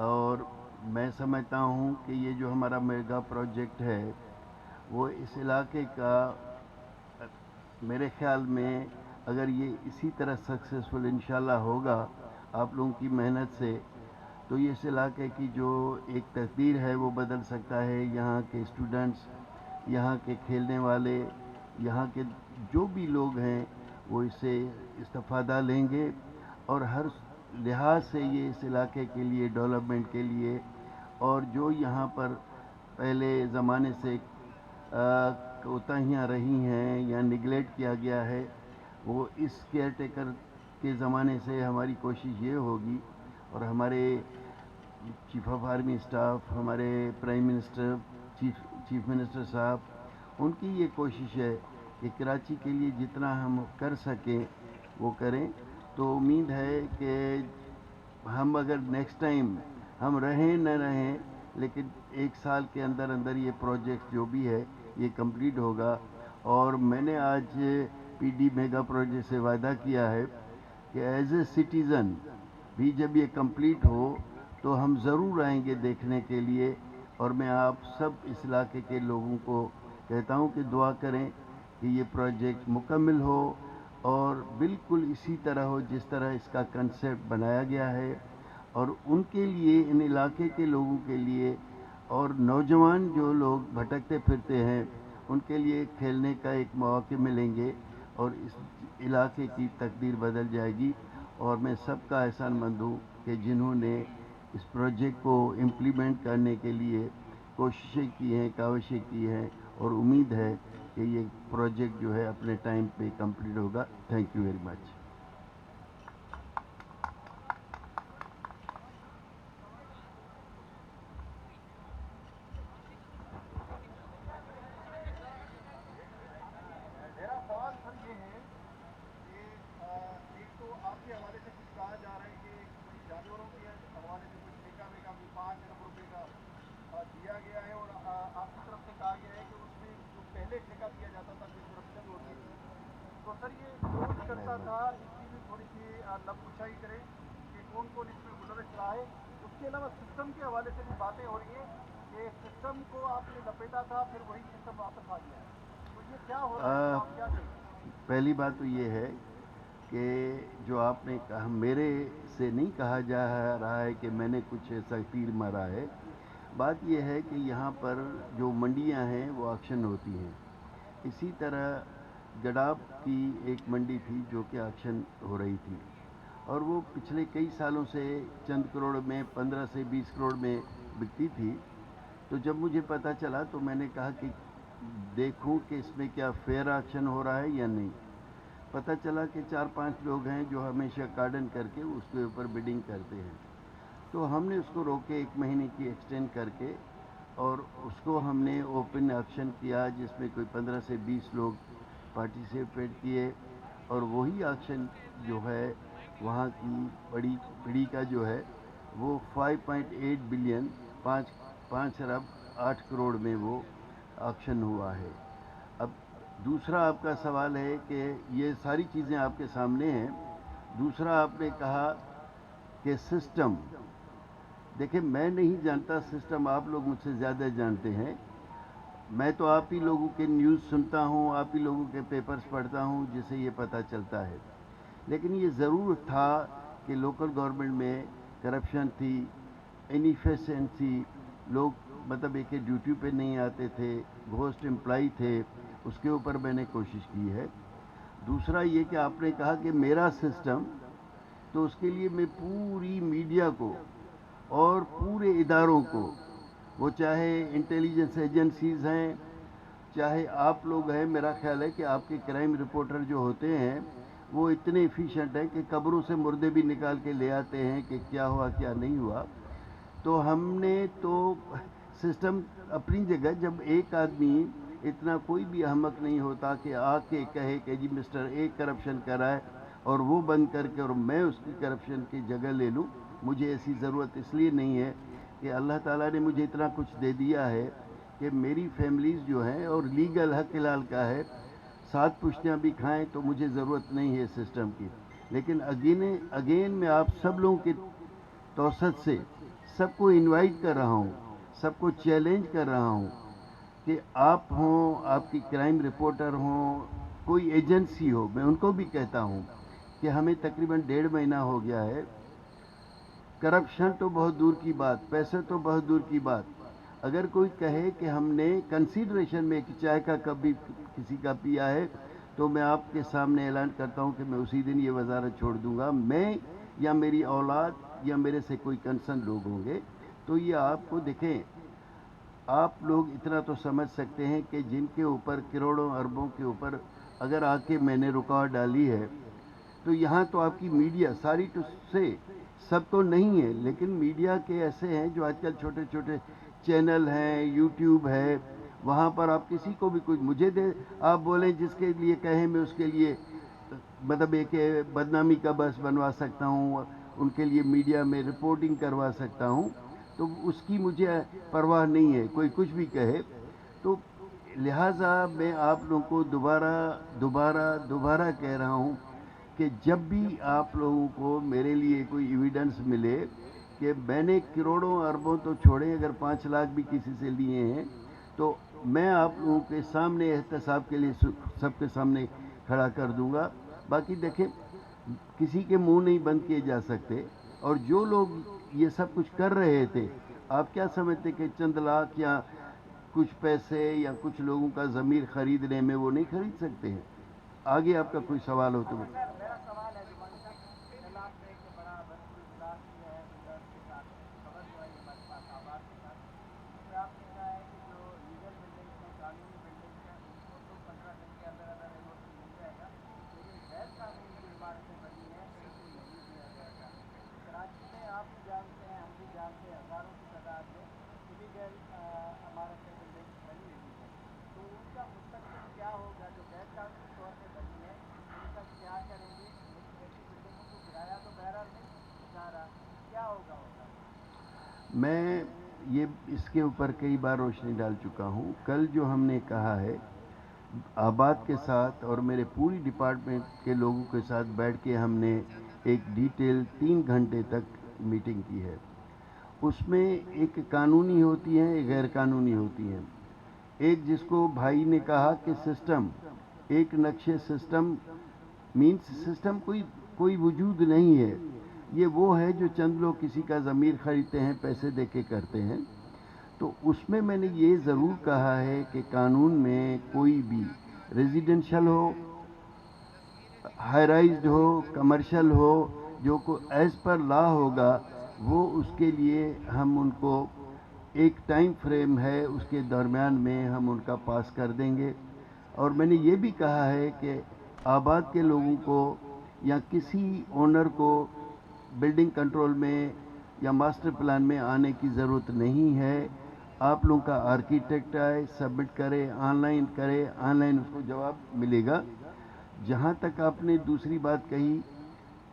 اور میں سمجھتا ہوں کہ یہ جو ہمارا میگا پروجیکٹ ہے وہ اس علاقے کا میرے خیال میں اگر یہ اسی طرح سکسیسفل انشاءاللہ ہوگا آپ لوگوں کی محنت سے تو یہ اس علاقے کی جو ایک تقدیر ہے وہ بدل سکتا ہے. یہاں کے اسٹوڈنٹس، یہاں کے کھیلنے والے، یہاں کے جو بھی لوگ ہیں وہ اس سے استفادہ لیں گے اور ہر لحاظ سے یہ اس علاقے کے لیے ڈیولپمنٹ کے لیے، اور جو یہاں پر پہلے زمانے سے کوتاہیاں رہی ہیں یا نگلیکٹ کیا گیا ہے وہ اس کیئر ٹیکر کے زمانے سے ہماری کوشش یہ ہوگی، اور ہمارے چیف آف آرمی اسٹاف، ہمارے پرائم منسٹر، چیف منسٹر صاحب، ان کی یہ کوشش ہے کہ کراچی کے لیے جتنا ہم کر سکیں وہ کریں. تو امید ہے کہ ہم اگر نیکسٹ ٹائم ہم رہیں نہ رہیں لیکن 1 سال کے اندر اندر یہ پروجیکٹ جو بھی ہے یہ کمپلیٹ ہوگا. اور میں نے آج پی ڈی میگا پروجیکٹ سے وعدہ کیا ہے کہ ایز اے سٹیزن بھی جب یہ کمپلیٹ ہو تو ہم ضرور آئیں گے دیکھنے کے لیے. اور میں آپ سب اس علاقے کے لوگوں کو کہتا ہوں کہ دعا کریں کہ یہ پروجیکٹ مکمل ہو اور بالکل اسی طرح ہو جس طرح اس کا کنسیپٹ بنایا گیا ہے. اور ان کے لیے، ان علاقے کے لوگوں کے لیے اور نوجوان جو لوگ بھٹکتے پھرتے ہیں ان کے لیے کھیلنے کا ایک مواقع ملیں گے اور اس علاقے کی تقدیر بدل جائے گی. اور میں سب کا احسان مند ہوں کہ جنہوں نے اس پروجیکٹ کو امپلیمنٹ کرنے کے لیے کوششیں کی ہیں، کاوشیں کی ہیں، اور امید ہے کہ یہ پروجیکٹ جو ہے اپنے ٹائم پہ کمپلیٹ ہوگا. Thank you very much. میرا سوال سر یہ ہے کہ ایک تو آپ کے حوالے سے کچھ کہا جا رہا ہے کہ کوئی جانوروں کے حوالے سے کچھ ٹھیکہ ویکا بھی 5 ارب روپے کا دیا گیا ہے، اور آپ کی طرف سے کہا گیا ہے کہ اس میں جو پہلے ٹھیکہ دیا جاتا تھا جو کرپشن ہوتی تھی، تو سر یہ کون کرتا تھا؟ اس کی بھی تھوڑی سی نب کشائی کریں کہ کون کون اس میں گزرش رہا ہے. اس کے علاوہ سسٹم کے حوالے سے بھی باتیں ہو رہی ہیں کہ سسٹم کو آپ نے لپیٹا تھا پھر وہی سسٹم واپس آ گیا ہے، تو یہ کیا ہو رہا ہے سر؟ آپ کیا کہیں گے؟ پہلی بات تو یہ ہے کہ جو آپ نے کہا، میرے سے نہیں کہا جا رہا ہے کہ میں نے کچھ ایسا تیر مارا ہے. بات یہ ہے کہ یہاں پر جو منڈیاں ہیں وہ آکشن ہوتی ہیں. اسی طرح گڈاب کی ایک منڈی تھی جو کہ آکشن ہو رہی تھی، اور وہ پچھلے کئی سالوں سے چند کروڑ میں، 15 سے 20 کروڑ میں بکتی تھی. تو جب مجھے پتہ چلا تو میں نے کہا کہ دیکھوں کہ اس میں کیا فیئر آکشن ہو رہا ہے یا نہیں. پتہ چلا کہ 4-5 لوگ ہیں جو ہمیشہ کارڈن کر کے اس کے اوپر بڈنگ کرتے ہیں. تو ہم نے اس کو روکے 1 مہینے کی ایکسٹینڈ کر کے، اور اس کو ہم نے اوپن آکشن کیا جس میں کوئی 15 سے 20 لوگ پارٹیسپیٹ کیے. اور وہی آکشن جو ہے وہاں کی بڑی کا جو ہے وہ 5.8 بلین، 5 ارب 8 کروڑ میں وہ آکشن ہوا ہے. اب دوسرا آپ کا سوال ہے کہ یہ ساری چیزیں آپ کے سامنے ہیں. دوسرا آپ نے کہا کہ سسٹم، دیکھیں میں نہیں جانتا سسٹم، آپ لوگ مجھ سے زیادہ جانتے ہیں. میں تو آپ ہی لوگوں کے نیوز سنتا ہوں، آپ ہی لوگوں کے پیپرز پڑھتا ہوں جس سے یہ پتہ چلتا ہے. لیکن یہ ضرور تھا کہ لوکل گورنمنٹ میں کرپشن تھی، انیفیشنسی، لوگ مطلب ایک ڈیوٹی پہ نہیں آتے تھے، گھوسٹ امپلائی تھے. اس کے اوپر میں نے کوشش کی ہے. دوسرا یہ کہ آپ نے کہا کہ میرا سسٹم، تو اس کے لیے میں پوری میڈیا کو اور پورے اداروں کو، وہ چاہے انٹیلیجنس ایجنسیز ہیں، چاہے آپ لوگ ہیں، میرا خیال ہے کہ آپ کے کرائم رپورٹر جو ہوتے ہیں وہ اتنے ایفیشینٹ ہیں کہ قبروں سے مردے بھی نکال کے لے آتے ہیں کہ کیا ہوا کیا نہیں ہوا. تو ہم نے تو سسٹم اپنی جگہ، جب ایک آدمی، اتنا کوئی بھی احمق نہیں ہوتا کہ آ کے کہے کہ جی مسٹر ایک کرپشن کرا ہے اور وہ بند کر کے اور میں اس کی کرپشن کی جگہ لے لوں. مجھے ایسی ضرورت اس لیے نہیں ہے کہ اللہ تعالیٰ نے مجھے اتنا کچھ دے دیا ہے کہ میری فیملیز جو ہیں، اور لیگل حق حلال کا ہے، 7 پشتیاں بھی کھائیں تو مجھے ضرورت نہیں ہے سسٹم کی. لیکن اگین میں آپ سب لوگوں کے توسط سے سب کو انوائٹ کر رہا ہوں، سب کو چیلنج کر رہا ہوں کہ آپ ہوں، آپ کی کرائم رپورٹر ہوں، کوئی ایجنسی ہو، میں ان کو بھی کہتا ہوں کہ ہمیں تقریباً 1.5 مہینہ ہو گیا ہے، کرپشن تو بہت دور کی بات، پیسے تو بہت دور کی بات، اگر کوئی کہے کہ ہم نے کنسیڈریشن میں ایک چائے کا کپ بھی کسی کا پیا ہے تو میں آپ کے سامنے اعلان کرتا ہوں کہ میں اسی دن یہ وزارت چھوڑ دوں گا، میں یا میری اولاد یا میرے سے کوئی کنسرن لوگ ہوں گے۔ تو یہ آپ کو دیکھیں، آپ لوگ اتنا تو سمجھ سکتے ہیں کہ جن کے اوپر کروڑوں اربوں کے اوپر اگر آ کے میں نے رکاوٹ ڈالی ہے، تو یہاں تو آپ کی میڈیا ساری ٹو سے سب تو نہیں ہے، لیکن میڈیا کے ایسے ہیں جو آج کل چھوٹے چھوٹے چینل ہیں، یوٹیوب ہے، وہاں پر آپ کسی کو بھی کچھ مجھے دے، آپ بولیں جس کے لیے کہیں میں اس کے لیے مطلب ایک بدنامی کا بس بنوا سکتا ہوں، ان کے لیے میڈیا میں رپورٹنگ کروا سکتا ہوں، تو اس کی مجھے پرواہ نہیں ہے، کوئی کچھ بھی کہے۔ تو لہٰذا میں آپ لوگوں کو دوبارہ کہہ رہا ہوں کہ جب بھی آپ لوگوں کو میرے لیے کوئی ایویڈنس ملے کہ میں نے کروڑوں اربوں تو چھوڑے، اگر 5 لاکھ بھی کسی سے لیے ہیں تو میں آپ لوگوں کے سامنے احتساب کے لیے سب کے سامنے کھڑا کر دوں گا۔ باقی دیکھیں، کسی کے منہ نہیں بند کیے جا سکتے، اور جو لوگ یہ سب کچھ کر رہے تھے، آپ کیا سمجھتے کہ چند لاکھ یا کچھ پیسے یا کچھ لوگوں کا ضمیر خریدنے میں وہ نہیں خرید سکتے ہیں؟ آگے آپ کا کوئی سوال ہو تو اچھا سر، میرا سوال ہے جمانی صاحب، کل آپ نے ایک بڑا بھرپور اجلاس کیا ہے بلڈرز کے ساتھ، خبر جو آئی ہمارے پاس آباد کے ساتھ، اس میں آپ نے کہا ہے کہ جو لیگل بلڈنگس ہیں، قانونی بلڈنگس ہیں، ان کو تو 15 دن کے اندر اندر این او سی مل جائے گا، لیکن غیر قانونی جو عمارتیں بنی ہیں ان کو نہیں دیا جائے گا۔ کراچی میں آپ بھی جانتے ہیں، ہم بھی جانتے ہیں، ہزاروں کی تعداد میں الیگل عمارتیں بلڈنگس بنی ہوئی ہیں، تو ان کا مستقبل کیا ہوگا؟ جو غیر قانونی طور پہ بنی ہے ان کا کیا کریں گے؟ لیکن ایسی بلڈنگوں کو کرایہ تو بہرحال مل جا رہا، کیا ہوگا ان کا؟ میں یہ اس کے اوپر کئی بار روشنی ڈال چکا ہوں۔ کل جو ہم نے کہا ہے آباد کے ساتھ اور میرے پوری ڈپارٹمنٹ کے لوگوں کے ساتھ بیٹھ کے ہم نے ایک ڈیٹیل 3 گھنٹے تک میٹنگ کی ہے، اس میں ایک قانونی ہوتی ہیں، ایک غیر قانونی ہوتی ہیں۔ ایک جس کو بھائی نے کہا کہ سسٹم، ایک نقشے سسٹم مینس سسٹم کوئی وجود نہیں ہے، یہ وہ ہے جو چند لوگ کسی کا ضمیر خریدتے ہیں، پیسے دے کے کرتے ہیں۔ تو اس میں میں نے یہ ضرور کہا ہے کہ قانون میں کوئی بھی ریزیڈنشل ہو، ہائی رائزڈ ہو، کمرشل ہو، جو کو ایز پر لا ہوگا وہ اس کے لیے ہم ان کو ایک ٹائم فریم ہے، اس کے درمیان میں ہم ان کا پاس کر دیں گے۔ اور میں نے یہ بھی کہا ہے کہ آباد کے لوگوں کو یا کسی اونر کو بلڈنگ کنٹرول میں یا ماسٹر پلان میں آنے کی ضرورت نہیں ہے، آپ لوگوں کا آرکیٹیکٹ آئے، سبمٹ کرے، آن لائن اس کو جواب ملے گا۔ جہاں تک آپ نے دوسری بات کہی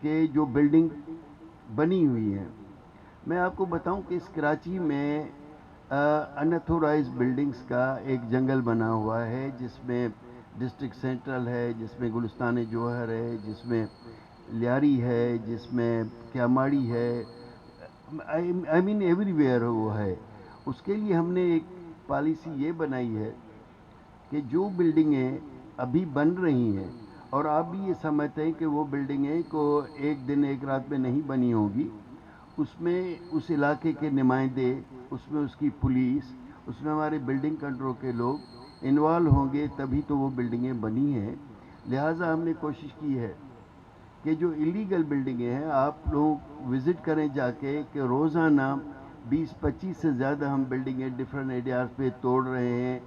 کہ جو بلڈنگ بنی ہوئی ہیں، میں آپ کو بتاؤں کہ اس کراچی میں انتھورائز بلڈنگز کا ایک جنگل بنا ہوا ہے، جس میں ڈسٹرکٹ سینٹرل ہے، جس میں گلستان جوہر ہے، جس میں لیاری ہے، جس میں کیاماڑی ہے، آئی مین ایوری ویئر وہ ہے۔ اس کے لیے ہم نے ایک پالیسی یہ بنائی ہے کہ جو بلڈنگیں ابھی بن رہی ہیں اور آپ بھی یہ سمجھتے ہیں کہ وہ بلڈنگیں کو ایک دن ایک رات میں نہیں بنی ہوگی، اس میں اس علاقے کے نمائندے، اس میں اس کی پولیس، اس میں ہمارے بلڈنگ کنٹرول کے لوگ انوالو ہوں گے، تبھی تو وہ بلڈنگیں بنی ہیں۔ لہٰذا ہم نے کوشش کی ہے کہ جو ایلیگل بلڈنگیں ہیں آپ لوگ وزٹ کریں جا کے، کہ روزانہ 20-25 سے زیادہ ہم بلڈنگیں ڈفرینٹ ایریاز پہ توڑ رہے ہیں۔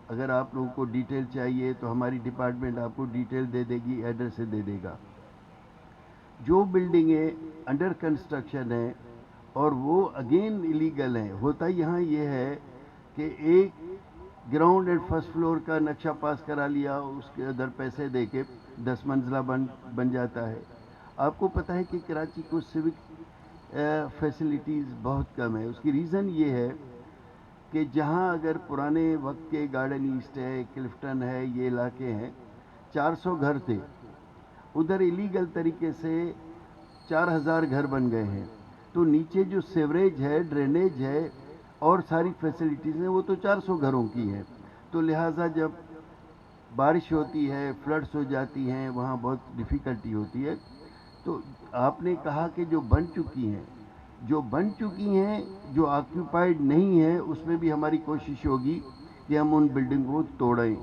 اگر آپ لوگوں کو ڈیٹیل چاہیے تو ہماری ڈپارٹمنٹ آپ کو ڈیٹیل دے دے گی، ایڈریس دے دے گا۔ جو بلڈنگیں انڈر کنسٹرکشن ہیں اور وہ اگین ایلیگل ہیں، ہوتا یہاں یہ ہے کہ ایک گراؤنڈ اینڈ فرسٹ فلور کا نقشہ پاس کرا لیا، اس کے ادھر پیسے دے کے 10 منزلہ بن جاتا ہے۔ آپ کو پتہ ہے کہ کراچی کو سوک فیسلٹیز بہت کم ہے۔ اس کی ریزن یہ ہے کہ جہاں اگر پرانے وقت کے گارڈن ایسٹ ہے، کلفٹن ہے، یہ علاقے ہیں، 400 گھر تھے، ادھر ایلیگل طریقے سے 4000 گھر بن گئے ہیں۔ تو نیچے جو سیوریج ہے، ڈرینیج ہے اور ساری فیسلٹیز ہیں وہ تو 400 گھروں کی ہیں. تو لہٰذا جب بارش ہوتی ہے، فلڈس ہو جاتی ہیں، وہاں بہت ڈیفیکلٹی ہوتی ہے. تو آپ نے کہا کہ جو بن چکی ہیں جو آکیوپائڈ نہیں ہیں اس میں بھی ہماری کوشش ہوگی کہ ہم ان بلڈنگ کو توڑیں.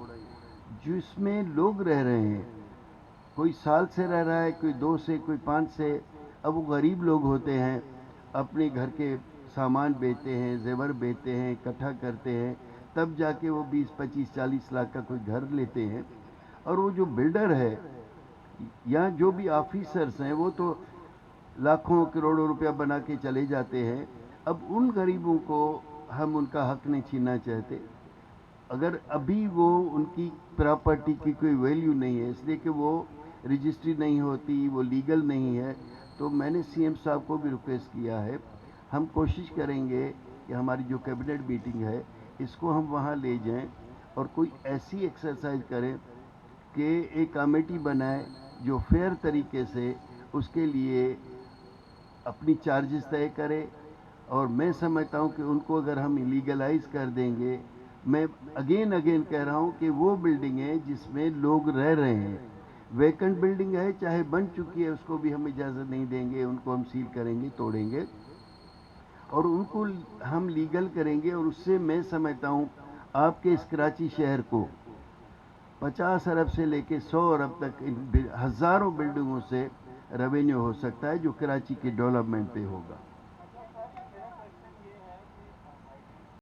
جس میں لوگ رہ رہے ہیں، کوئی سال سے رہ رہا ہے، کوئی 2 سے، کوئی 5 سے. اب وہ غریب لوگ ہوتے ہیں، اپنے گھر کے سامان بیچتے ہیں، زیور بیچتے ہیں، اکٹھا کرتے ہیں، تب جا کے وہ 20-25-40 لاکھ کا کوئی گھر لیتے ہیں. اور وہ جو بلڈر ہے یا جو بھی آفیسرز ہیں وہ تو لاکھوں کروڑوں روپیہ بنا کے چلے جاتے ہیں. اب ان غریبوں کو ہم ان کا حق نہیں چھیننا چاہتے. اگر ابھی وہ ان کی پراپرٹی کی کوئی ویلیو نہیں ہے، اس لیے کہ وہ رجسٹری نہیں ہوتی، وہ لیگل نہیں ہے، تو میں نے سی ایم صاحب کو بھی ریکویسٹ کیا ہے. ہم کوشش کریں گے کہ ہماری جو کیبنٹ میٹنگ ہے اس کو ہم وہاں لے جائیں اور کوئی ایسی ایکسرسائز کریں کہ ایک کمیٹی بنائے جو فیئر طریقے سے اس کے لیے اپنی چارجز طے کرے. اور میں سمجھتا ہوں کہ ان کو اگر ہم لیگلائز کر دیں گے، میں اگین کہہ رہا ہوں کہ وہ بلڈنگیں جس میں لوگ رہ رہے ہیں، ویکنٹ بلڈنگ ہے چاہے بن چکی ہے، اس کو بھی ہم اجازت نہیں دیں گے، ان کو ہم سیل کریں گے، توڑیں گے اور ان کو ہم لیگل کریں گے. اور اس سے میں سمجھتا ہوں آپ کے اس کراچی شہر کو 50 ارب سے لے کے 100 ارب تک ہزاروں بلڈنگوں سے ریونیو ہو سکتا ہے جو کراچی کے ڈیولپمنٹ پہ ہوگا.